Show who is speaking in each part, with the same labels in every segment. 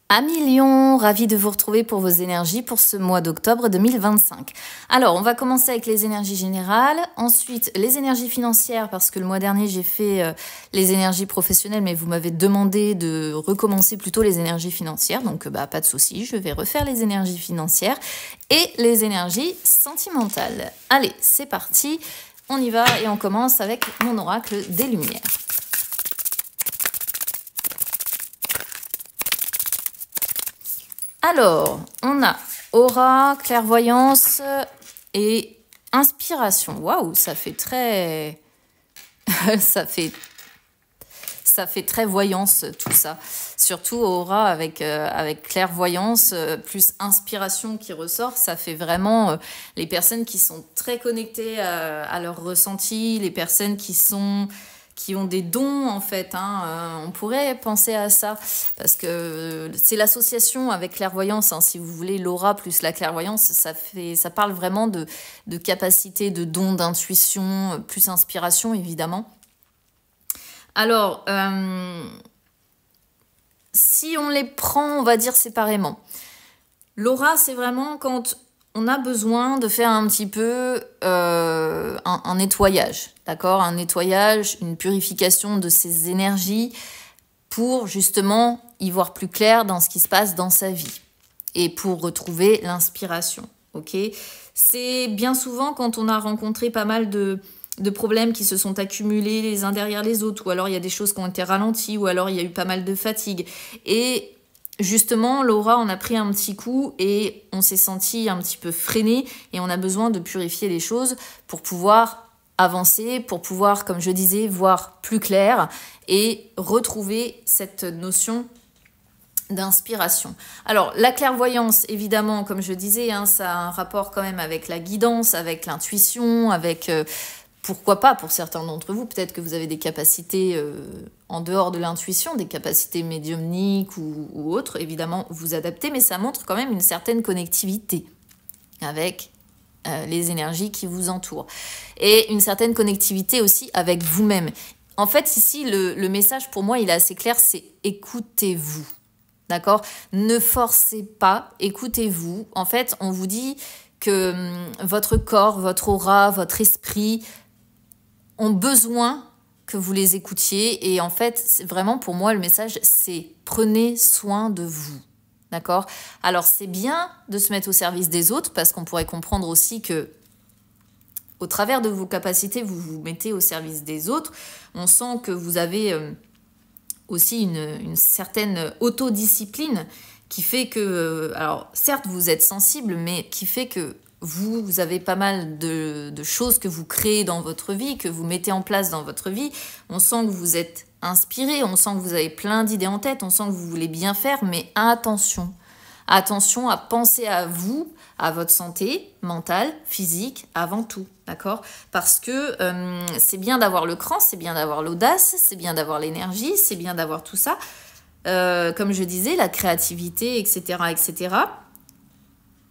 Speaker 1: Amis Lion, ravi de vous retrouver pour vos énergies pour ce mois d'octobre 2025. Alors, on va commencer avec les énergies générales, ensuite les énergies financières, parce que le mois dernier j'ai fait les énergies professionnelles, mais vous m'avez demandé de recommencer plutôt les énergies financières, donc pas de souci, je vais refaire les énergies financières et les énergies sentimentales. Allez, c'est parti, on y va et on commence avec mon oracle des Lumières. Alors, on a aura, clairvoyance et inspiration. Waouh, ça fait très... ça fait très voyance tout ça. Surtout aura avec clairvoyance plus inspiration qui ressort. Ça fait vraiment les personnes qui sont très connectées à leur ressenti, les personnes qui ont des dons en fait, on pourrait penser à ça parce que c'est l'association avec clairvoyance, si vous voulez, l'aura plus la clairvoyance, ça parle vraiment de capacité, de dons, d'intuition, plus inspiration évidemment. Alors, si on les prend, on va dire séparément, l'aura c'est vraiment quand on a besoin de faire un petit peu un nettoyage, d'accord? Un nettoyage, une purification de ses énergies pour justement y voir plus clair dans ce qui se passe dans sa vie et pour retrouver l'inspiration, ok? C'est bien souvent quand on a rencontré pas mal de problèmes qui se sont accumulés les uns derrière les autres, ou alors il y a des choses qui ont été ralenties, ou alors il y a eu pas mal de fatigue. Et justement, l'aura, on a pris un petit coup et on s'est senti un petit peu freiné et on a besoin de purifier les choses pour pouvoir avancer, pour pouvoir, comme je disais, voir plus clair et retrouver cette notion d'inspiration. Alors, la clairvoyance, évidemment, comme je disais, ça a un rapport quand même avec la guidance, avec l'intuition, avec... pourquoi pas pour certains d'entre vous, peut-être que vous avez des capacités en dehors de l'intuition, des capacités médiumniques ou autres, évidemment vous adaptez, mais ça montre quand même une certaine connectivité avec les énergies qui vous entourent. Et une certaine connectivité aussi avec vous-même. En fait, ici, le message pour moi, il est assez clair, c'est écoutez-vous. D'accord? Ne forcez pas, écoutez-vous. En fait, on vous dit que votre corps, votre aura, votre esprit ont besoin que vous les écoutiez. Et en fait, vraiment pour moi, le message, c'est prenez soin de vous. D'accord? Alors, c'est bien de se mettre au service des autres parce qu'on pourrait comprendre aussi que au travers de vos capacités, vous vous mettez au service des autres. On sent que vous avez aussi une certaine autodiscipline qui fait que, alors certes, vous êtes sensible, mais qui fait que vous avez pas mal de choses que vous créez dans votre vie, que vous mettez en place dans votre vie. On sent que vous êtes inspiré, on sent que vous avez plein d'idées en tête, on sent que vous voulez bien faire, mais attention. Attention à penser à vous, à votre santé mentale, physique, avant tout, d'accord? Parce que c'est bien d'avoir le cran, c'est bien d'avoir l'audace, c'est bien d'avoir l'énergie, c'est bien d'avoir tout ça. Comme je disais, la créativité, etc., etc.,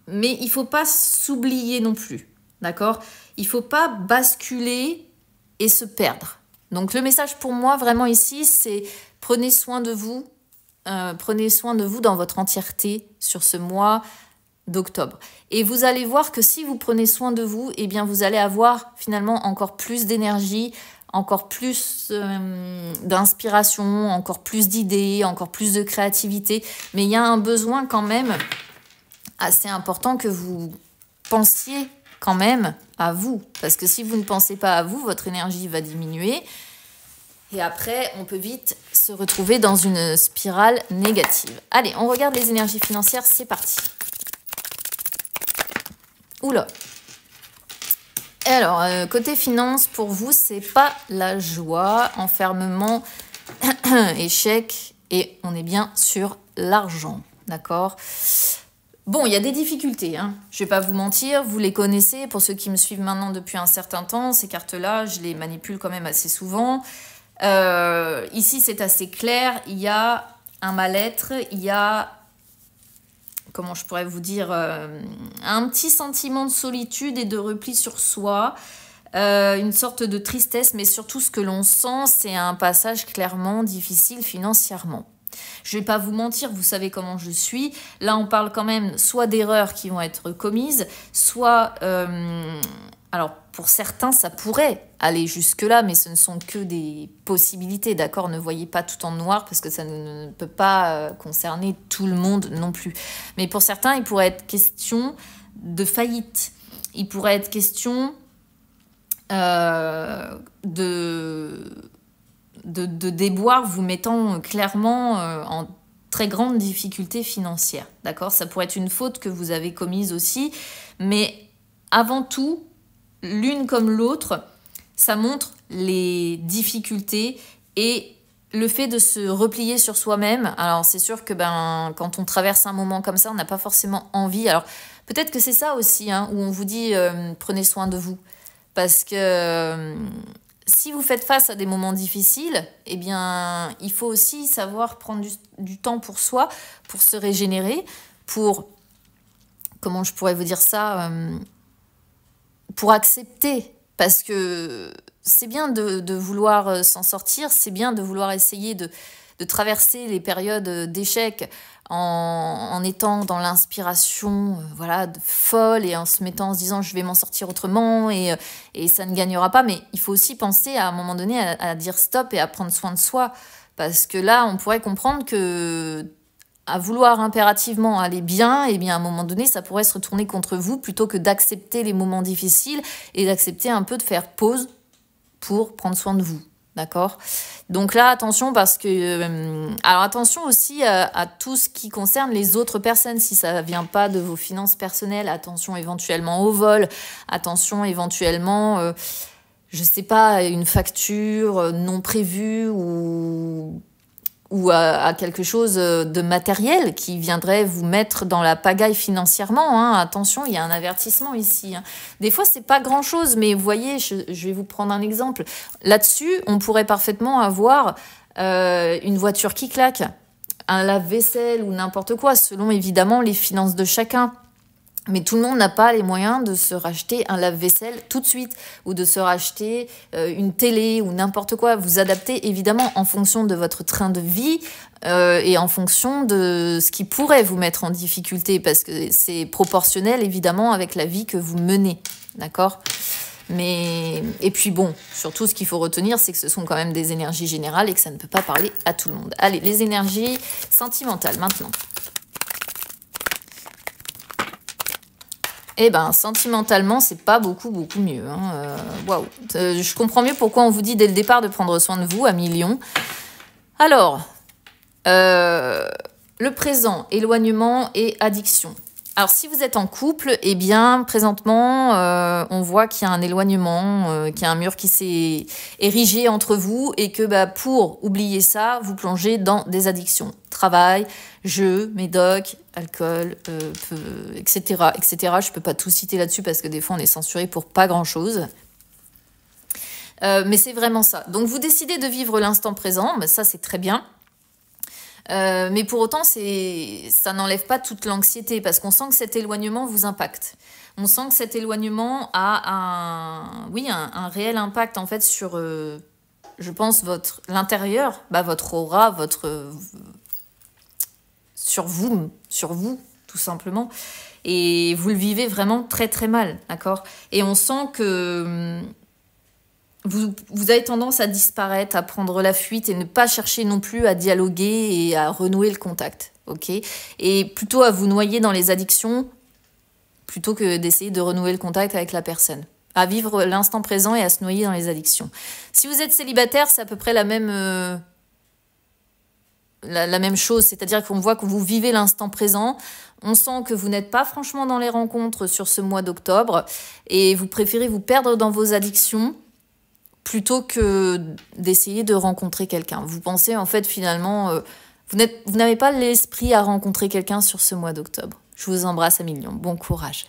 Speaker 1: mais il ne faut pas s'oublier non plus, d'accord? Il ne faut pas basculer et se perdre. Donc le message pour moi, vraiment ici, c'est prenez soin de vous dans votre entièreté sur ce mois d'octobre. Et vous allez voir que si vous prenez soin de vous, eh bien vous allez avoir finalement encore plus d'énergie, encore plus d'inspiration, encore plus d'idées, encore plus de créativité. Mais il y a un besoin quand même assez important que vous pensiez quand même à vous. Parce que si vous ne pensez pas à vous, votre énergie va diminuer. Et après, on peut vite se retrouver dans une spirale négative. Allez, on regarde les énergies financières, c'est parti. Oula. Alors, côté finance, pour vous, c'est pas la joie, enfermement, échec, et on est bien sur l'argent, d'accord ? Bon, il y a des difficultés, je vais pas vous mentir, vous les connaissez, pour ceux qui me suivent maintenant depuis un certain temps, ces cartes-là, je les manipule quand même assez souvent. Ici, c'est assez clair, il y a un mal-être, il y a, comment je pourrais vous dire, un petit sentiment de solitude et de repli sur soi, une sorte de tristesse, mais surtout ce que l'on sent, c'est un passage clairement difficile financièrement. Je vais pas vous mentir, vous savez comment je suis. Là, on parle quand même soit d'erreurs qui vont être commises, soit... alors, pour certains, ça pourrait aller jusque-là, mais ce ne sont que des possibilités, d'accord? Ne voyez pas tout en noir, parce que ça ne peut pas concerner tout le monde non plus. Mais pour certains, il pourrait être question de faillite. Il pourrait être question de déboire vous mettant clairement en très grande difficulté financière, d'accord? Ça pourrait être une faute que vous avez commise aussi, mais avant tout, l'une comme l'autre, ça montre les difficultés et le fait de se replier sur soi-même. Alors c'est sûr que quand on traverse un moment comme ça, on n'a pas forcément envie. Alors peut-être que c'est ça aussi, hein, où on vous dit prenez soin de vous. Parce que si vous faites face à des moments difficiles, eh bien, il faut aussi savoir prendre du temps pour soi, pour se régénérer, pour, comment je pourrais vous dire ça, pour accepter. Parce que c'est bien de vouloir s'en sortir, c'est bien de vouloir essayer de traverser les périodes d'échec en étant dans l'inspiration folle et en se disant je vais m'en sortir autrement et ça ne gagnera pas. Mais il faut aussi penser à un moment donné à dire stop et à prendre soin de soi. Parce que là, on pourrait comprendre que à vouloir impérativement aller bien, et bien à un moment donné, ça pourrait se retourner contre vous plutôt que d'accepter les moments difficiles et d'accepter un peu de faire pause pour prendre soin de vous. D'accord? Donc là, attention parce que... alors attention aussi à tout ce qui concerne les autres personnes. Si ça ne vient pas de vos finances personnelles, attention éventuellement au vol, attention éventuellement, je sais pas, une facture non prévue ou à quelque chose de matériel qui viendrait vous mettre dans la pagaille financièrement. Hein. Attention, il y a un avertissement ici. Hein. Des fois, c'est pas grand-chose, mais vous voyez, je vais vous prendre un exemple. Là-dessus, on pourrait parfaitement avoir une voiture qui claque, un lave-vaisselle ou n'importe quoi, selon évidemment les finances de chacun. Mais tout le monde n'a pas les moyens de se racheter un lave-vaisselle tout de suite ou de se racheter une télé ou n'importe quoi. Vous adaptez évidemment en fonction de votre train de vie et en fonction de ce qui pourrait vous mettre en difficulté parce que c'est proportionnel évidemment avec la vie que vous menez. D'accord ? Et puis bon, surtout ce qu'il faut retenir, c'est que ce sont quand même des énergies générales et que ça ne peut pas parler à tout le monde. Allez, les énergies sentimentales maintenant. Eh ben, sentimentalement, c'est pas beaucoup mieux. Hein. Waouh. Je comprends mieux pourquoi on vous dit dès le départ de prendre soin de vous à millions. Alors, le présent, éloignement et addiction. Alors, si vous êtes en couple, eh bien, présentement, on voit qu'il y a un éloignement, qu'il y a un mur qui s'est érigé entre vous et que pour oublier ça, vous plongez dans des addictions. Travail, jeux, médoc, alcool, etc., etc. Je peux pas tout citer là-dessus parce que des fois, on est censuré pour pas grand-chose. Mais c'est vraiment ça. Donc, vous décidez de vivre l'instant présent, ça, c'est très bien. Mais pour autant, ça n'enlève pas toute l'anxiété parce qu'on sent que cet éloignement vous impacte. On sent que cet éloignement a un réel impact en fait sur, je pense, l'intérieur, votre aura, sur vous, tout simplement. Et vous le vivez vraiment très très mal, d'accord ? Et on sent que vous avez tendance à disparaître, à prendre la fuite et ne pas chercher non plus à dialoguer et à renouer le contact, ok ? Et plutôt à vous noyer dans les addictions plutôt que d'essayer de renouer le contact avec la personne. À vivre l'instant présent et à se noyer dans les addictions. Si vous êtes célibataire, c'est à peu près la même chose, c'est-à-dire qu'on voit que vous vivez l'instant présent, on sent que vous n'êtes pas franchement dans les rencontres sur ce mois d'octobre et vous préférez vous perdre dans vos addictions plutôt que d'essayer de rencontrer quelqu'un. Vous pensez en fait finalement, vous n'avez pas l'esprit à rencontrer quelqu'un sur ce mois d'octobre. Je vous embrasse à millions. Bon courage.